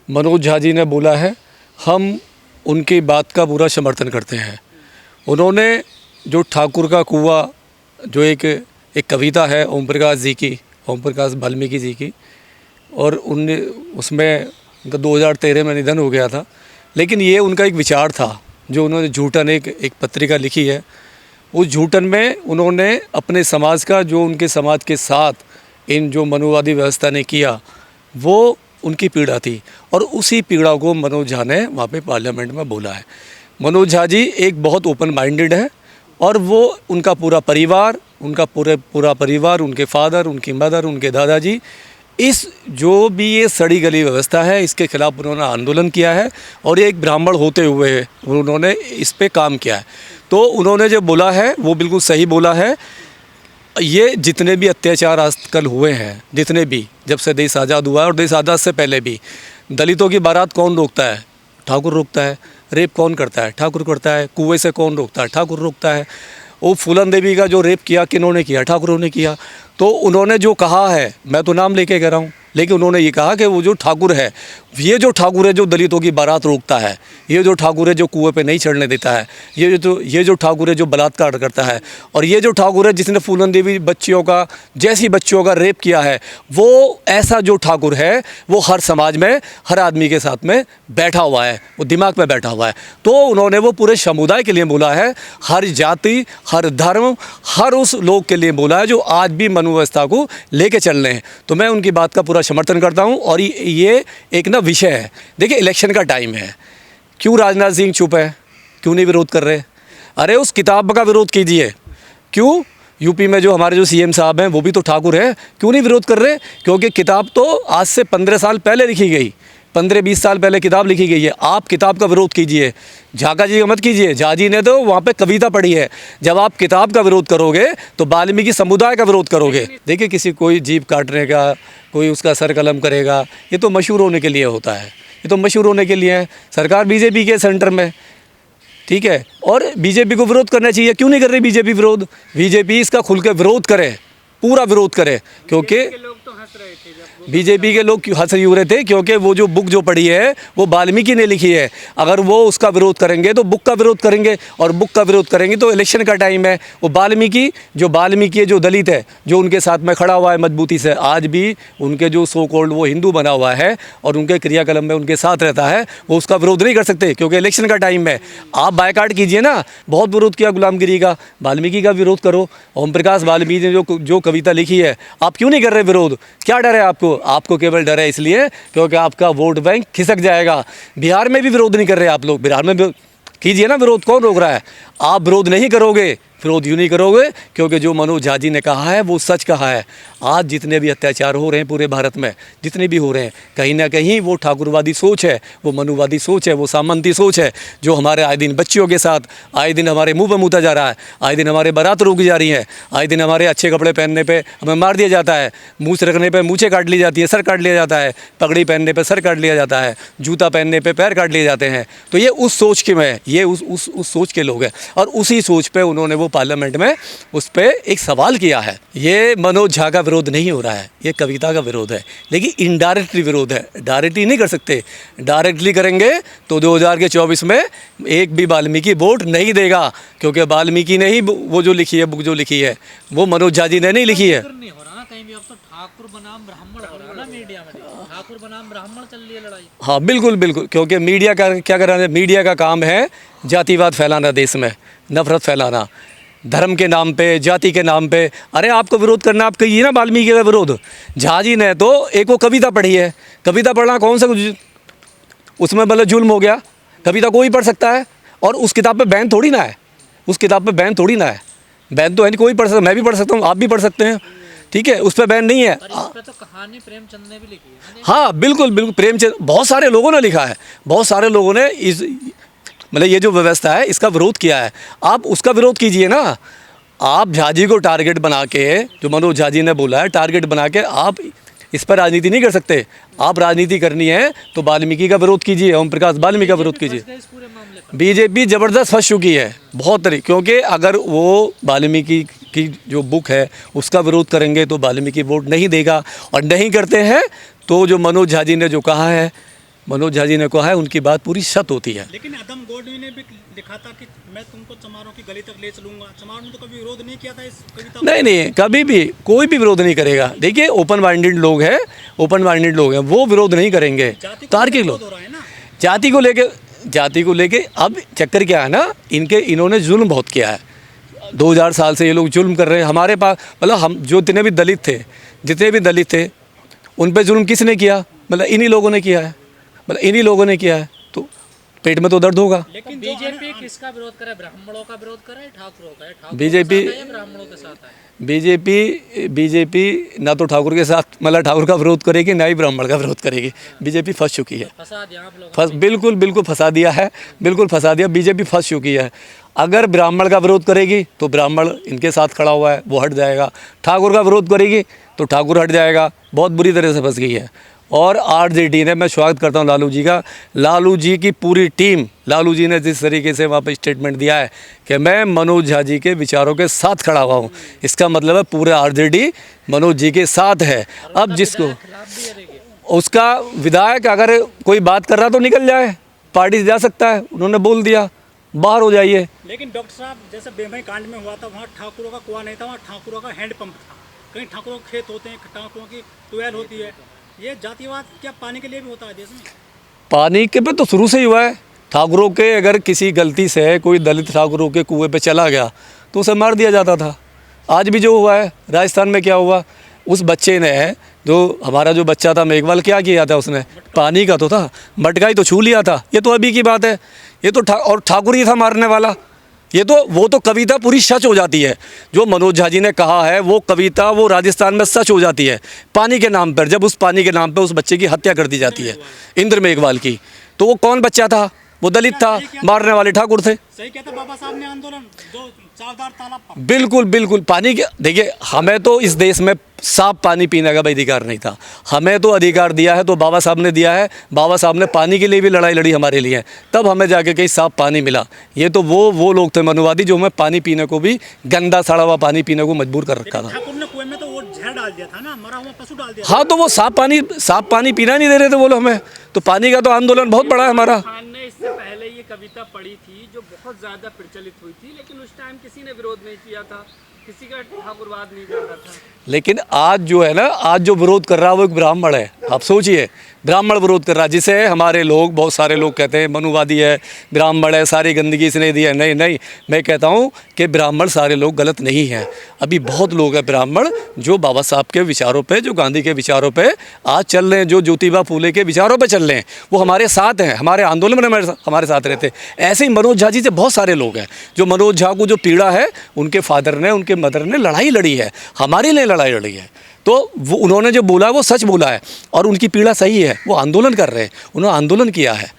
मनोज झा जी ने बोला है, हम उनकी बात का पूरा समर्थन करते हैं। उन्होंने जो ठाकुर का कुआं, जो एक कविता है ओम प्रकाश जी की, ओम प्रकाश वाल्मीकि जी की, और उनने उसमें उनका 2013 में निधन हो गया था, लेकिन ये उनका एक विचार था जो उन्होंने झूठन एक पत्रिका लिखी है। उस झूठन में उन्होंने अपने समाज का, जो उनके समाज के साथ इन जो मनुवादी व्यवस्था ने किया, वो उनकी पीड़ा थी, और उसी पीड़ा को मनोज झा ने वहाँ पे पार्लियामेंट में बोला है। मनोज झा जी एक बहुत ओपन माइंडेड है, और वो उनका पूरा परिवार, पूरा परिवार, उनके फादर, उनकी मदर, उनके दादाजी, इस जो भी ये सड़ी गली व्यवस्था है, इसके खिलाफ उन्होंने आंदोलन किया है, और ये एक ब्राह्मण होते हुए उन्होंने इस पे काम किया है। तो उन्होंने जो बोला है वो बिल्कुल सही बोला है। ये जितने भी अत्याचार आजकल हुए हैं, जितने भी, जब से देश आज़ाद हुआ है, और देश आज़ाद से पहले भी, दलितों की बारात कौन रोकता है? ठाकुर रोकता है। रेप कौन करता है? ठाकुर करता है। कुएं से कौन रोकता है? ठाकुर रोकता है। वो फूलन देवी का जो रेप किया, किन्होंने किया? ठाकुरों ने किया। तो उन्होंने जो कहा है, मैं तो नाम लेके कह रहा हूँ, लेकिन उन्होंने ये कहा कि वो जो ठाकुर है, ये जो ठाकुर है जो दलितों की बारात रोकता है, ये जो ठाकुर है जो कुएं पे नहीं चढ़ने देता है, ये जो ठाकुर है जो बलात्कार करता है, और ये जो ठाकुर है जिसने फूलन देवी बच्चियों का, जैसी बच्चियों का रेप किया है, वो ऐसा जो ठाकुर है वो हर समाज में, हर आदमी के साथ में बैठा हुआ है, वो दिमाग में बैठा हुआ है। तो उन्होंने वो पूरे समुदाय के लिए बोला है, हर जाति, हर धर्म, हर उस लोग के लिए बोला है जो आज भी मनु व्यवस्था को लेके चल रहे हैं। तो मैं उनकी बात का पूरा समर्थन करता हूं। और ये एक ना विषय है, देखिए इलेक्शन का टाइम है, क्यों राजनाथ सिंह चुप है? क्यों नहीं विरोध कर रहे? अरे उस किताब का विरोध कीजिए। क्यों? यूपी में जो हमारे जो सीएम साहब हैं वो भी तो ठाकुर हैं, क्यों नहीं विरोध कर रहे? क्योंकि किताब तो आज से 15 साल पहले लिखी गई, 15-20 साल पहले किताब लिखी गई है। आप किताब का विरोध कीजिए, झाका जी का मत कीजिए। झा जी ने तो वहाँ पे कविता पढ़ी है। जब आप किताब का विरोध करोगे तो वाल्मीकि समुदाय का विरोध करोगे। देखिए, किसी कोई जीभ काटने का, कोई उसका सर कलम करेगा, ये तो मशहूर होने के लिए होता है, ये तो मशहूर होने के लिए है। सरकार बीजेपी के सेंटर में, ठीक है, और बीजेपी को विरोध करना चाहिए। क्यों नहीं कर रही बीजेपी विरोध? बीजेपी इसका खुल के विरोध करे, पूरा विरोध करे, क्योंकि बीजेपी के लोग क्यों हंस रहे थे? क्योंकि वो जो बुक जो पढ़ी है वो वाल्मीकि ने लिखी है। अगर वो उसका विरोध करेंगे तो बुक का विरोध करेंगे, और बुक का विरोध करेंगे तो इलेक्शन का टाइम है। वो वाल्मीकि है, जो दलित है, जो उनके साथ में खड़ा हुआ है मजबूती से, आज भी उनके जो सो कॉल्ड वो हिंदू बना हुआ है और उनके क्रियाकलाप में उनके साथ रहता है, वो उसका विरोध नहीं कर सकते क्योंकि इलेक्शन का टाइम है। आप बायकाट कीजिए ना। बहुत विरोध किया गुलामगिरी का, वाल्मीकि का विरोध करो। ओम प्रकाश वाल्मीकि ने जो कविता लिखी है, आप क्यों नहीं कर रहे विरोध? क्या डर है आपको? आपको केवल डर है इसलिए क्योंकि आपका वोट बैंक खिसक जाएगा। बिहार में भी विरोध नहीं कर रहे आप लोग, बिहार में कीजिए ना विरोध, कौन रोक रहा है? आप विरोध नहीं करोगे, विरोध यूँ नहीं करोगे क्योंकि जो मनोज झा जी ने कहा है वो सच कहा है। आज जितने भी अत्याचार हो रहे हैं पूरे भारत में, जितने भी हो रहे हैं, कहीं ना कहीं वो ठाकुरवादी सोच है, वो मनुवादी सोच है, वो सामंती सोच है, जो हमारे आए दिन बच्चियों के साथ, आए दिन हमारे मुंह पर मूता जा रहा है, आए दिन हमारे बारात रोकी जा रही है, आए दिन हमारे अच्छे कपड़े पहनने पर हमें मार दिया जाता है, मूछ रखने पर मूछें काट ली जाती है, सर काट लिया जाता है, पगड़ी पहनने पर सर काट लिया जाता है, जूता पहनने पर पैर काट लिए जाते हैं। तो ये उस सोच के में, ये उस सोच के लोग हैं, और उसी सोच पर उन्होंने वो पार्लियामेंट में उस पर एक सवाल किया है। ये मनोज झा का विरोध नहीं हो रहा है, ये कविता का विरोध है, लेकिन इनडायरेक्टली विरोध है। डायरेक्टली नहीं कर सकते, डायरेक्टली करेंगे तो 2024 में एक भी वाल्मीकि वोट नहीं देगा, क्योंकि वाल्मीकि ने ही वो जो लिखी है, बुक जो लिखी है, वो मनोज झा जी ने नहीं लिखी है। ठाकुर बनाम ब्राह्मण हो रहा है ना मीडिया में, ठाकुर बनाम ब्राह्मण चल रही है लड़ाई। हाँ बिल्कुल बिल्कुल, क्योंकि मीडिया का क्या कर रहा है? मीडिया का काम है जातिवाद फैलाना, देश में नफरत फैलाना, धर्म के नाम पे, जाति के नाम पे। अरे आपको विरोध करना, आप कहिए ना वाल्मीकि का विरोध। झा जी ने तो एक वो कविता पढ़ी है, कविता पढ़ना कौन सा उसमें मतलब जुल्म हो गया? कविता कोई पढ़ सकता है, और उस किताब पे बैन थोड़ी ना है, उस किताब पे बैन थोड़ी ना है। बैन तो है नहीं, कोई पढ़ सकता, मैं भी पढ़ सकता हूँ, आप भी पढ़ सकते हैं, ठीक है, उस पर बैन नहीं है। पर इस पे तो कहानी प्रेमचंद ने भी लिखी है। हाँ बिल्कुल बिल्कुल, प्रेमचंद, बहुत सारे लोगों ने लिखा है, बहुत सारे लोगों ने इस मतलब ये जो व्यवस्था है इसका विरोध किया है। आप उसका विरोध कीजिए ना। आप झा जी को टारगेट बना के, जो मनोज झा जी ने बोला है, टारगेट बना के आप इस पर राजनीति नहीं कर सकते। आप राजनीति करनी है तो वाल्मीकि का विरोध कीजिए, ओम प्रकाश वाल्मीकि का विरोध कीजिए। बीजेपी ज़बरदस्त फंस चुकी है बहुत तरीके, क्योंकि अगर वो वाल्मीकि की जो बुक है उसका विरोध करेंगे तो वाल्मीकि वोट नहीं देगा, और नहीं करते हैं तो जो मनोज झा जी ने जो कहा है मनोज झा जी ने कहा है उनकी बात पूरी सत होती है। लेकिन अदम गोडवी ने भी लिखा था कि मैं तुमको चमारों की गली तक ले चलूंगा। चमारों ने तो कभी विरोध नहीं किया था इस कविता को। नहीं नहीं, कभी भी कोई भी विरोध नहीं करेगा। देखिए ओपन माइंडेड लोग हैं, ओपन माइंडेड लोग हैं, वो विरोध नहीं करेंगे। जाति को तार्किक विरोध लोग हो रहा है ना। जाति को लेके अब चक्कर क्या है ना, इन्होंने जुल्म बहुत किया है। 2000 साल से ये लोग जुल्म कर रहे हैं हमारे पास। मतलब हम जो जितने भी दलित थे उन पे जुल्म किसने किया? मतलब इन्हीं लोगों ने किया है। तो पेट में तो दर्द होगा। लेकिन बीजेपी किसका विरोध करे? ब्राह्मणों का विरोध करे, ठाकुरों का? ठाकुर बीजेपी के साथ है या ब्राह्मणों के साथ है? बीजेपी ना तो ठाकुर के साथ मतलब ठाकुर का विरोध करेगी, ना ही ब्राह्मण का विरोध करेगी। बीजेपी फंस चुकी है। फंसा दिया आप लोगों बिल्कुल फंसा दिया है, बिल्कुल फंसा दिया। बीजेपी फंस चुकी है। अगर ब्राह्मण का विरोध करेगी तो ब्राह्मण इनके साथ खड़ा हुआ है, वो हट जाएगा। ठाकुर का विरोध करेगी तो ठाकुर हट जाएगा। बहुत बुरी तरह से फंस गई है। और आरजेडी ने, मैं स्वागत करता हूं लालू जी का, लालू जी की पूरी टीम, लालू जी ने जिस तरीके से वहाँ पे स्टेटमेंट दिया है कि मैं मनोज झा जी के विचारों के साथ खड़ा हुआ हूँ, इसका मतलब है पूरे आरजेडी मनोज जी के साथ है। अब जिसको खिलाफ भी है देखिए। उसका विधायक अगर कोई बात कर रहा तो निकल जाए, पार्टी से जा सकता है। उन्होंने बोल दिया बाहर हो जाइए। लेकिन डॉक्टर साहब जैसे बेमई कांड में हुआ था, वहाँ ठाकुरों का कुआं नहीं था, वहाँ ठाकुरों का हैंडपंप था। कहीं ठाकुरों के खेत होते हैं, ठाकुरों की ट्यूबवेल होती है। ये जातिवाद क्या पानी के लिए भी होता है देश में? पानी के पे तो शुरू से ही हुआ है। ठाकुरों के अगर किसी गलती से कोई दलित ठाकुरों के कुएं पे चला गया तो उसे मार दिया जाता था। आज भी जो हुआ है राजस्थान में, क्या हुआ? उस बच्चे ने, जो हमारा जो बच्चा था मेघवाल, क्या किया था उसने? पानी का तो था, मटका ही तो छू लिया था। ये तो अभी की बात है। ये तो और ठाकुर ही था मारने वाला। वो तो कविता पूरी सच हो जाती है। जो मनोज झा जी ने कहा है वो कविता वो राजस्थान में सच हो जाती है। पानी के नाम पर, जब उस पानी के नाम पर उस बच्चे की हत्या कर दी जाती है, इंद्र मेघवाल की, तो वो कौन बच्चा था? वो दलित था, मारने वाले ठाकुर थे। सही कहता बाबा साहब ने आंदोलन जो चावदार तालाब पर। बिल्कुल पानी के, देखिए हमें तो इस देश में साफ पानी पीने का भी अधिकार नहीं था। हमें तो अधिकार दिया है तो बाबा साहब ने दिया है। बाबा साहब ने पानी के लिए भी लड़ाई लड़ी हमारे लिए, तब हमें जाके कहीं साफ पानी मिला। ये तो वो लोग थे मनुवादी जो हमें पानी पीने को भी, गंदा सड़ा हुआ पानी पीने को मजबूर कर रखा था। ठाकुर ने कुएं में तो वो जहर डाल दिया था ना, मरा हुआ पशु डाल दिया। हाँ, तो वो साफ पानी पीना नहीं दे रहे थे वो लोग हमें। तो पानी का तो आंदोलन बहुत बड़ा है हमारा। खान ने इससे पहले ये कविता पढ़ी थी जो बहुत ज़्यादा प्रचलित हुई थी, लेकिन उस टाइम किसी ने विरोध नहीं किया था, किसी का ठाकुरवाद नहीं कर रहा था। लेकिन आज जो है ना, आज जो विरोध कर रहा है वो एक ब्राह्मण है। आप सोचिए, ब्राह्मण विरोध कर रहा है, जिसे हमारे लोग, बहुत सारे लोग कहते हैं मनुवादी है, ब्राह्मण है, सारी गंदगी इसने दी है। नहीं, मैं कहता हूँ कि ब्राह्मण सारे लोग गलत नहीं हैं। अभी बहुत लोग हैं ब्राह्मण जो बाबा साहब के विचारों पे, जो गांधी के विचारों पे आज चल रहे हैं, जो ज्योतिबा फूले के विचारों पे चल रहे हैं, वो हमारे साथ हैं, हमारे आंदोलन में हमारे साथ रहते हैं। ऐसे ही मनोज झा जी से बहुत सारे लोग हैं जो मनोज झा को जो पीड़ा है, उनके फादर ने, उनके मदर ने लड़ाई लड़ी है, हमारे लिए लड़ाई लड़ी है। तो वो उन्होंने जो बोला वो सच बोला है और उनकी पीड़ा सही है। वो आंदोलन कर रहे हैं, उन्होंने आंदोलन किया है।